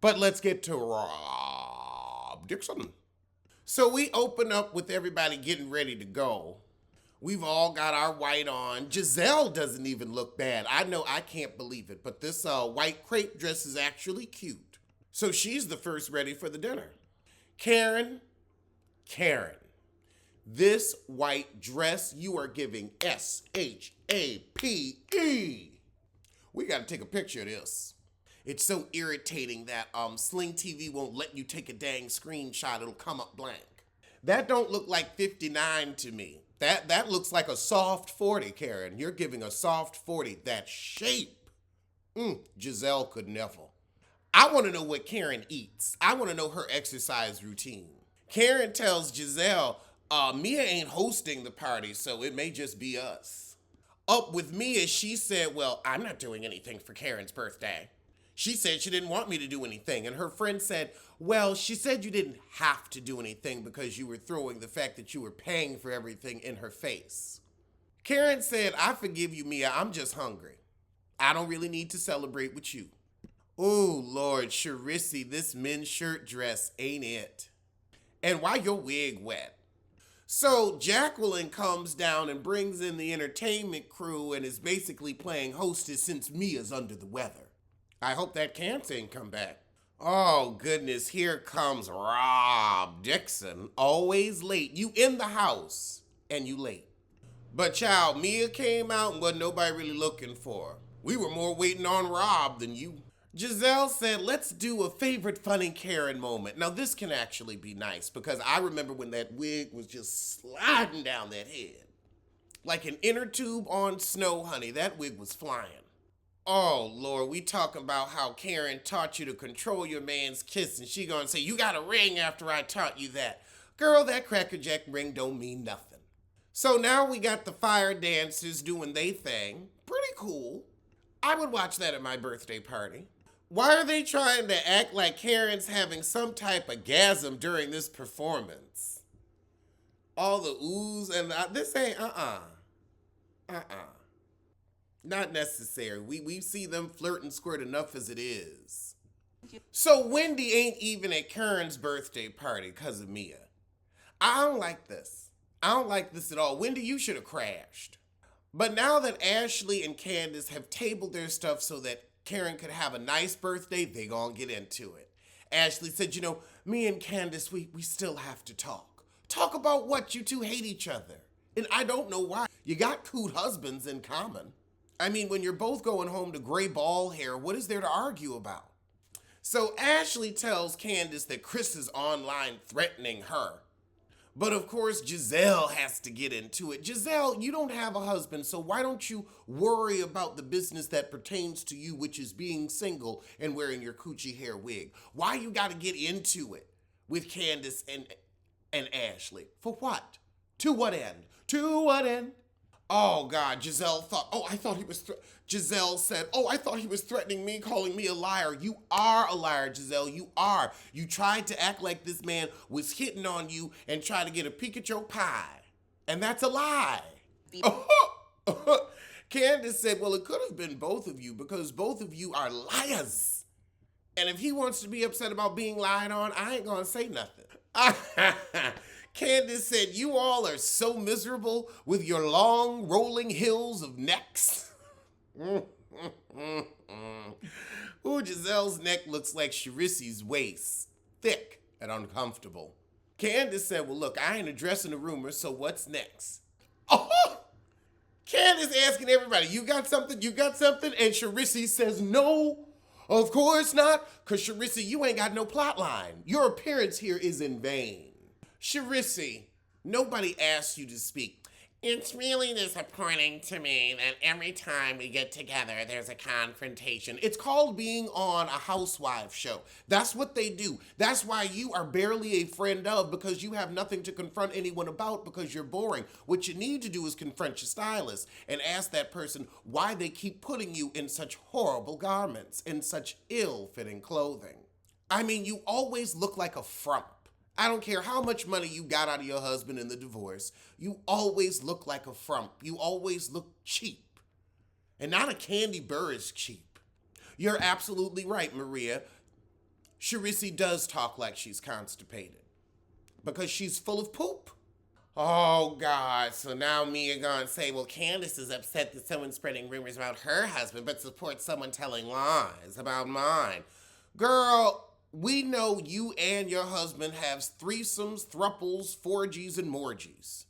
But let's get to Rob Dixon. So we open up with everybody getting ready to go. We've all got our white on. Giselle doesn't even look bad. I know, I can't believe it, but this white crepe dress is actually cute. So she's the first ready for the dinner. Karen, this white dress, you are giving SHAPE. We got to take a picture of this. It's so irritating that Sling TV won't let you take a dang screenshot. It'll come up blank. That don't look like 59 to me. That looks like a soft 40, Karen. You're giving a soft 40. That shape. Giselle could never. I want to know what Karen eats. I want to know her exercise routine. Karen tells Giselle, Mia ain't hosting the party, so it may just be us. Up with Mia, she said, well, I'm not doing anything for Karen's birthday. She said she didn't want me to do anything, and her friend said, well, she said you didn't have to do anything because you were throwing the fact that you were paying for everything in her face. Karen said, I forgive you, Mia, I'm just hungry. I don't really need to celebrate with you. Oh, Lord, Charisse, this men's shirt dress ain't it. And why your wig wet? So Jacqueline comes down and brings in the entertainment crew and is basically playing hostess since Mia's under the weather. I hope that cancer ain't come back. Oh, goodness, here comes Rob Dixon. Always late. You in the house, and you late. But, child, Mia came out and wasn't nobody really looking for her. We were more waiting on Rob than you. Giselle said, let's do a favorite funny Karen moment. Now, this can actually be nice because I remember when that wig was just sliding down that head. Like an inner tube on snow, honey. That wig was flying. Oh, Lord, we talking about how Karen taught you to control your man's kiss, and she gonna say, you got a ring after I taught you that. Girl, that Cracker Jack ring don't mean nothing. So now we got the fire dancers doing they thing. Pretty cool. I would watch that at my birthday party. Why are they trying to act like Karen's having some type of gasm during this performance? All the oohs and this ain't, Not necessary. We see them flirt and squirt enough as it is. So Wendy ain't even at Karen's birthday party because of Mia. I don't like this. I don't like this at all. Wendy, you should have crashed. But now that Ashley and Candiace have tabled their stuff so that Karen could have a nice birthday, they gonna get into it. Ashley said, me and Candiace, we still have to talk. Talk about what? You two hate each other. And I don't know why. You got coot husbands in common. I mean, when you're both going home to gray ball hair, what is there to argue about? So Ashley tells Candiace that Chris is online threatening her. But of course, Giselle has to get into it. Giselle, you don't have a husband, so why don't you worry about the business that pertains to you, which is being single and wearing your coochie hair wig? Why you gotta get into it with Candiace and Ashley? For what? To what end? To what end? Oh, God, Giselle said, I thought he was threatening me, calling me a liar. You are a liar, Giselle, you are. You tried to act like this man was hitting on you and tried to get a peek at your pie. And that's a lie. Candiace said, well, it could have been both of you because both of you are liars. And if he wants to be upset about being lied on, I ain't gonna say nothing. Candiace said, you all are so miserable with your long rolling hills of necks. Ooh, Giselle's neck looks like Charisse's waist. Thick and uncomfortable. Candiace said, well, look, I ain't addressing the rumors, so what's next? Oh! Candiace asking everybody, you got something? You got something? And Charisse says, no, of course not, because Charisse, you ain't got no plot line. Your appearance here is in vain. Charisse, nobody asked you to speak. It's really disappointing to me that every time we get together, there's a confrontation. It's called being on a housewife show. That's what they do. That's why you are barely a friend of, because you have nothing to confront anyone about because you're boring. What you need to do is confront your stylist and ask that person why they keep putting you in such horrible garments, in such ill-fitting clothing. I mean, you always look like a frump. I don't care how much money you got out of your husband in the divorce, you always look like a frump. You always look cheap. And not a Candy Burris cheap. You're absolutely right, Maria. Charisse does talk like she's constipated because she's full of poop. Oh, God. So now Mia gonna say, well, Candiace is upset that someone's spreading rumors about her husband, but supports someone telling lies about mine. Girl, we know you and your husband have threesomes, thruples, forgies, and morgies.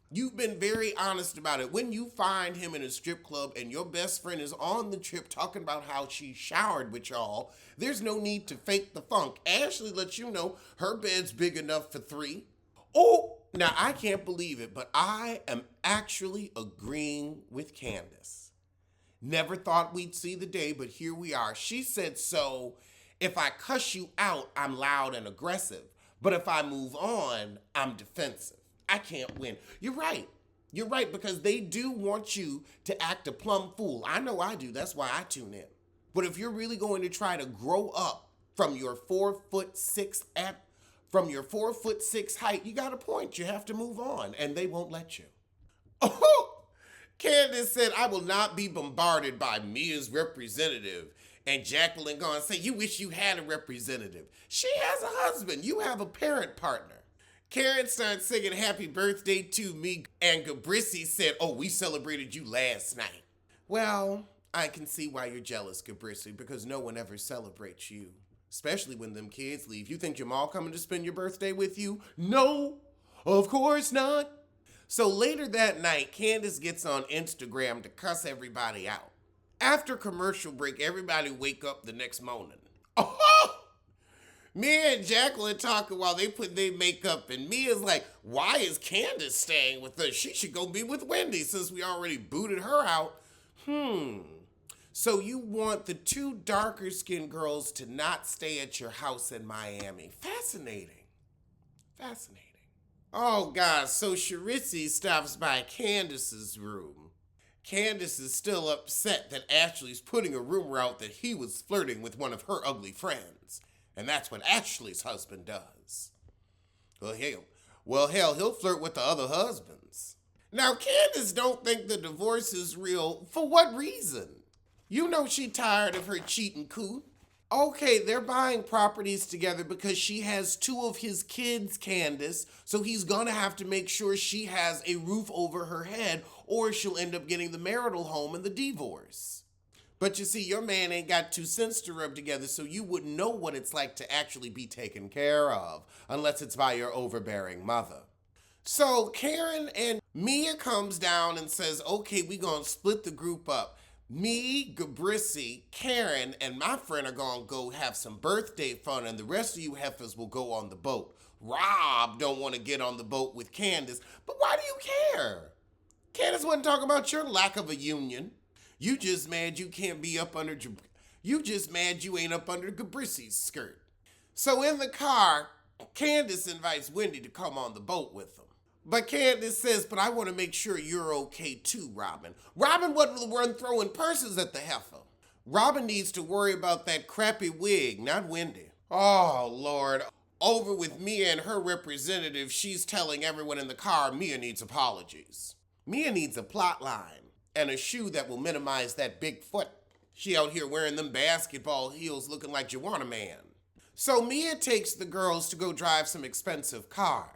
You've been very honest about it. When you find him in a strip club and your best friend is on the trip talking about how she showered with y'all, there's no need to fake the funk. Ashley lets you know her bed's big enough for three. Oh, now I can't believe it, but I am actually agreeing with Candiace. Never thought we'd see the day, but here we are. She said, so if I cuss you out, I'm loud and aggressive. But if I move on, I'm defensive. I can't win. You're right. You're right, because they do want you to act a plumb fool. I know I do. That's why I tune in. But if you're really going to try to grow up from your 4'6" height, you got a point. You have to move on, and they won't let you. Oh, Candiace said, I will not be bombarded by Mia's representative. And Jacqueline gonna say, you wish you had a representative. She has a husband. You have a parent partner. Karen started singing happy birthday to me, and Gabrissy said, oh, we celebrated you last night. Well, I can see why you're jealous, Gabrissy, because no one ever celebrates you, especially when them kids leave. You think Jamal coming to spend your birthday with you? No, of course not. So later that night, Candiace gets on Instagram to cuss everybody out. After commercial break, everybody wake up the next morning. Oh! Mia and Jacqueline talking while they put their makeup, and Mia's like, why is Candiace staying with us? She should go be with Wendy since we already booted her out. So you want the two darker skinned girls to not stay at your house in Miami. Fascinating. Fascinating. Oh, God, so Charisse stops by Candiace's room. Candiace is still upset that Ashley's putting a rumor out that he was flirting with one of her ugly friends. And that's what Ashley's husband does. Well, hell, he'll flirt with the other husbands. Now, Candiace don't think the divorce is real. For what reason? You know she tired of her cheating coot. Okay, they're buying properties together because she has two of his kids, Candiace, so he's gonna have to make sure she has a roof over her head, or she'll end up getting the marital home and the divorce. But you see, your man ain't got 2 cents to rub together, so you wouldn't know what it's like to actually be taken care of, unless it's by your overbearing mother. So Karen and Mia comes down and says, okay, we gonna split the group up. Me, Gabrissy, Karen, and my friend are gonna go have some birthday fun, and the rest of you heifers will go on the boat. Rob don't want to get on the boat with Candiace, but why do you care? Candiace wasn't talking about your lack of a union. You just mad you can't be up under, you just mad you ain't up under Gabrissy's skirt. So in the car, Candiace invites Wendy to come on the boat with them. But Candiace says, but I want to make sure you're okay too, Robin. Robin wasn't the one throwing purses at the heifer. Robin needs to worry about that crappy wig, not Wendy. Oh, Lord. Over with Mia and her representative, she's telling everyone in the car Mia needs apologies. Mia needs a plot line and a shoe that will minimize that big foot. She out here wearing them basketball heels looking like Joanna Man. So Mia takes the girls to go drive some expensive cars.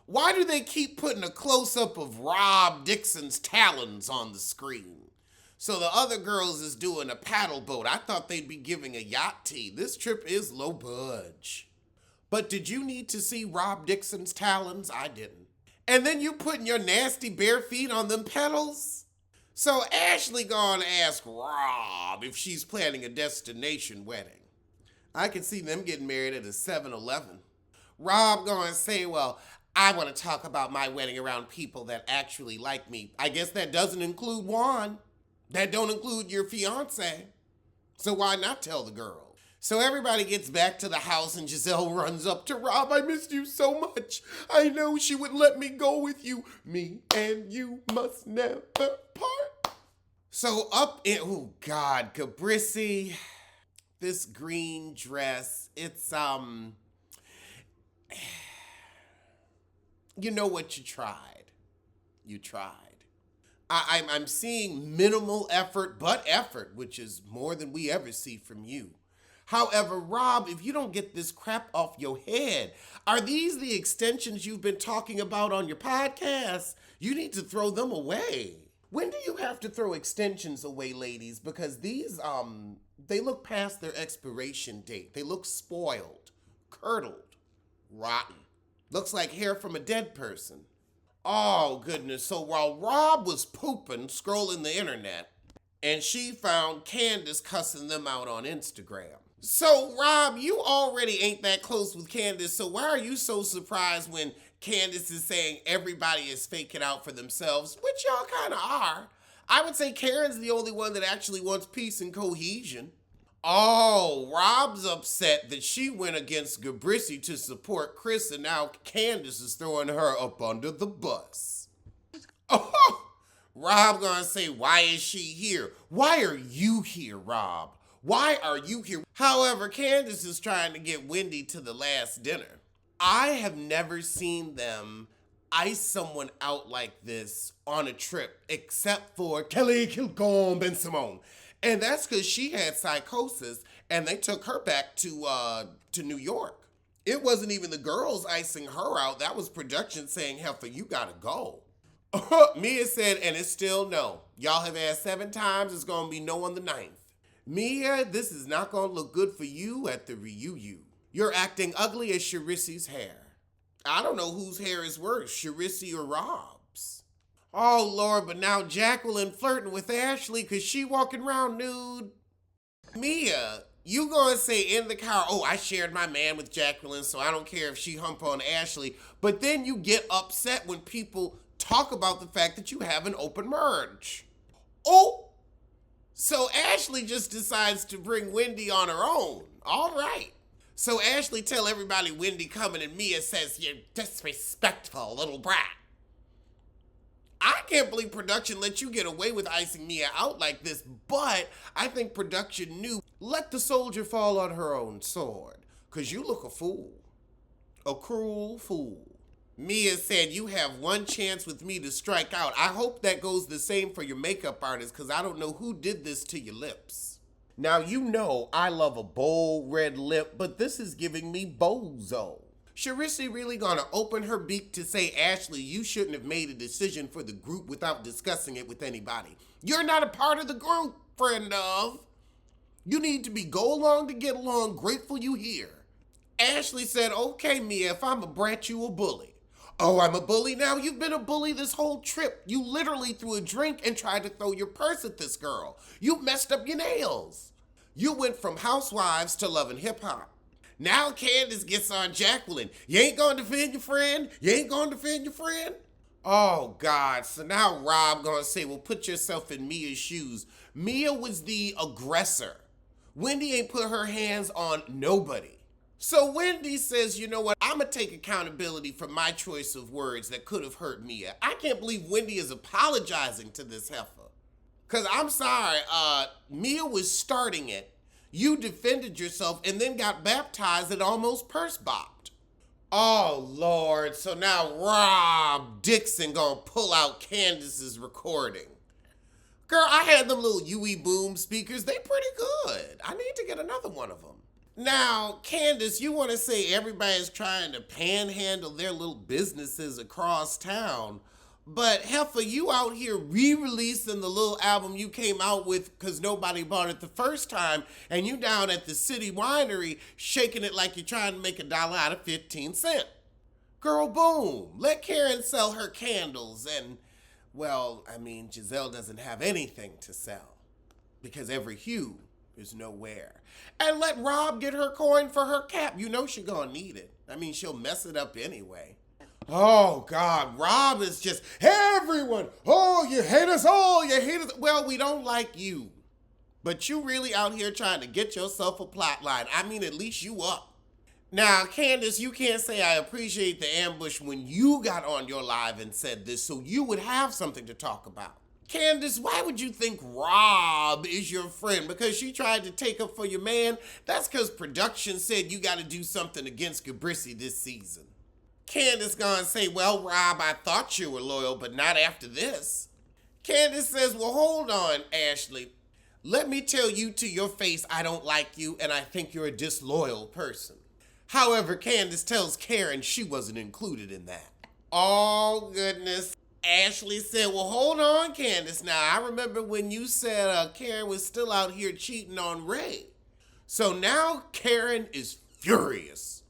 Why do they keep putting a close-up of Rob Dixon's talons on the screen? So the other girls is doing a paddle boat. I thought they'd be giving a yacht tea. This trip is low budge. But did you need to see Rob Dixon's talons? I didn't. And then you putting your nasty bare feet on them pedals? So Ashley gonna ask Rob if she's planning a destination wedding. I can see them getting married at a 7-Eleven. Rob gonna say, well, I want to talk about my wedding around people that actually like me. I guess that doesn't include Juan. That don't include your fiance. So why not tell the girl? So everybody gets back to the house and Giselle runs up to Rob. I missed you so much. I know she would let me go with you. Me and you must never part. So up in, oh God, Gabrissy, this green dress, it's, you know what you tried. You tried. I'm seeing minimal effort, but effort, which is more than we ever see from you. However, Rob, if you don't get this crap off your head, are these the extensions you've been talking about on your podcast? You need to throw them away. When do you have to throw extensions away, ladies? Because these, they look past their expiration date. They look spoiled, curdled, rotten. Looks like hair from a dead person. Oh, goodness. So while Rob was pooping, scrolling the internet, and she found Candiace cussing them out on Instagram. So, Rob, you already ain't that close with Candiace, so why are you so surprised when Candiace is saying everybody is faking out for themselves, which y'all kind of are? I would say Karen's the only one that actually wants peace and cohesion. Oh, Rob's upset that she went against Gabrissy to support Chris, and now Candiace is throwing her up under the bus. Oh, Rob gonna say, why is she here? Why are you here, Rob? Why are you here? However, Candiace is trying to get Wendy to the last dinner. I have never seen them ice someone out like this on a trip, except for Kelly Kilcombe and Simone. And that's because she had psychosis, and they took her back to New York. It wasn't even the girls icing her out. That was production saying, Heifer, you gotta go. Mia said, and it's still no. Y'all have asked 7 times, it's gonna be no on the 9th. Mia, this is not gonna look good for you at the reunion. You're acting ugly as Charissy's hair. I don't know whose hair is worse, Charissy or Rob's. Oh, Lord, but now Jacqueline flirting with Ashley because she walking around nude. Mia, you gonna say in the car, oh, I shared my man with Jacqueline, so I don't care if she hump on Ashley. But then you get upset when people talk about the fact that you have an open merge. Oh, so Ashley just decides to bring Wendy on her own. All right. So Ashley tell everybody Wendy coming, and Mia says, you disrespectful little brat. I can't believe production let you get away with icing Mia out like this, but I think production knew, let the soldier fall on her own sword, because you look a fool. A cruel fool. Mia said, you have one chance with me to strike out. I hope that goes the same for your makeup artist, because I don't know who did this to your lips. Now, you know I love a bold red lip, but this is giving me bozo. Charissy really gonna open her beak to say, Ashley, you shouldn't have made a decision for the group without discussing it with anybody. You're not a part of the group, friend of. You need to be go along to get along, grateful you here. Ashley said, okay, Mia, if I'm a brat, you a bully. Oh, I'm a bully now? You've been a bully this whole trip. You literally threw a drink and tried to throw your purse at this girl. You messed up your nails. You went from Housewives to loving hip-hop. Now Candiace gets on Jacqueline. You ain't gonna defend your friend? You ain't gonna defend your friend? Oh, God. So now Rob gonna say, well, put yourself in Mia's shoes. Mia was the aggressor. Wendy ain't put her hands on nobody. So Wendy says, you know what, I'm gonna take accountability for my choice of words that could have hurt Mia. I can't believe Wendy is apologizing to this heifer. Cause I'm sorry, Mia was starting it. You defended yourself and then got baptized and almost purse bopped. Oh, Lord, so now Rob Dixon gonna pull out Candiace's recording. Girl, I had them little UE boom speakers, they pretty good. I need to get another one of them. Now, Candiace, you want to say everybody's trying to panhandle their little businesses across town, but heifer, you out here re-releasing the little album you came out with because nobody bought it the first time, and you down at the city winery shaking it like you're trying to make $1 out of 15 cents. Girl, boom, let Karen sell her candles, and, well, I mean, Giselle doesn't have anything to sell because every hue is nowhere. And let Rob get her coin for her cap. You know she gonna need it. I mean, she'll mess it up anyway. Oh, God, Rob is just, everyone, oh, you hate us all, you hate us. Well, we don't like you. But you really out here trying to get yourself a plot line. I mean, at least you up. Now, Candiace, you can't say I appreciate the ambush when you got on your live and said this, so you would have something to talk about. Candiace, why would you think Rob is your friend? Because she tried to take up for your man? That's because production said you got to do something against Gabrissy this season. Candiace gonna say, well, Rob, I thought you were loyal, but not after this. Candiace says, well, hold on, Ashley. Let me tell you to your face I don't like you and I think you're a disloyal person. However, Candiace tells Karen she wasn't included in that. Oh, goodness. Ashley said, well, hold on, Candiace. Now, I remember when you said Karen was still out here cheating on Ray. So now Karen is furious.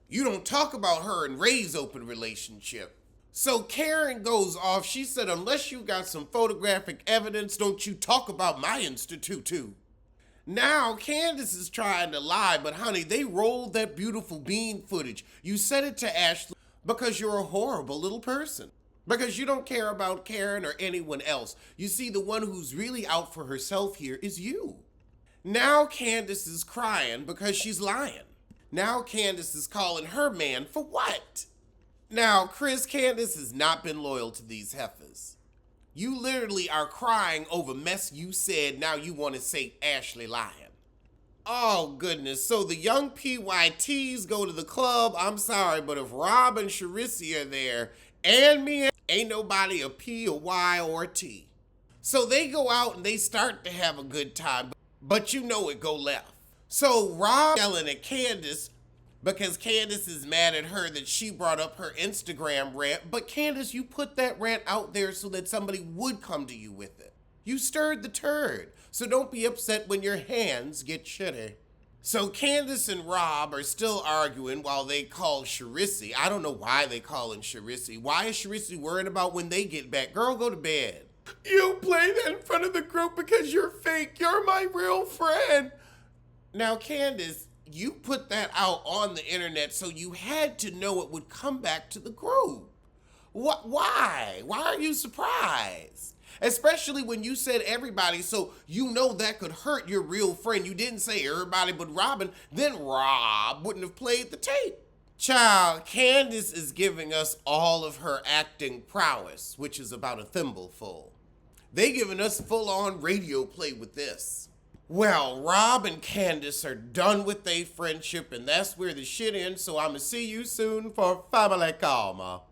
You don't talk about her and Ray's open relationship. So Karen goes off. She said, unless you got some photographic evidence, don't you talk about my institute too. Now Candiace is trying to lie, but honey, they rolled that beautiful bean footage. You said it to Ashley because you're a horrible little person. Because you don't care about Karen or anyone else. You see, the one who's really out for herself here is you. Now Candiace is crying because she's lying. Now Candiace is calling her man for what? Now, Chris, Candiace has not been loyal to these heifers. You literally are crying over mess you said, now you want to say Ashley lying. Oh, goodness. So the young PYTs go to the club. I'm sorry, but if Rob and Charisse are there, and me, ain't nobody a P, a Y, or a T. So they go out and they start to have a good time, but you know it go left. So Rob yelling at Candiace because Candiace is mad at her that she brought up her Instagram rant. But Candiace, you put that rant out there so that somebody would come to you with it. You stirred the turd, so don't be upset when your hands get shitty. So Candiace and Rob are still arguing while they call Charisse. I don't know why they calling Charisse. Why is Charisse worried about when they get back? Girl, go to bed. You play that in front of the group because you're fake. You're my real friend. Now, Candiace, you put that out on the internet, so you had to know it would come back to the group. What? Why? Why are you surprised? Especially when you said everybody, so you know that could hurt your real friend. You didn't say everybody but Robin, then Rob wouldn't have played the tape. Child, Candiace is giving us all of her acting prowess, which is about a thimbleful. They giving us full-on radio play with this. Well, Rob and Candiace are done with their friendship, and that's where the shit ends, so I'ma see you soon for Family Karma.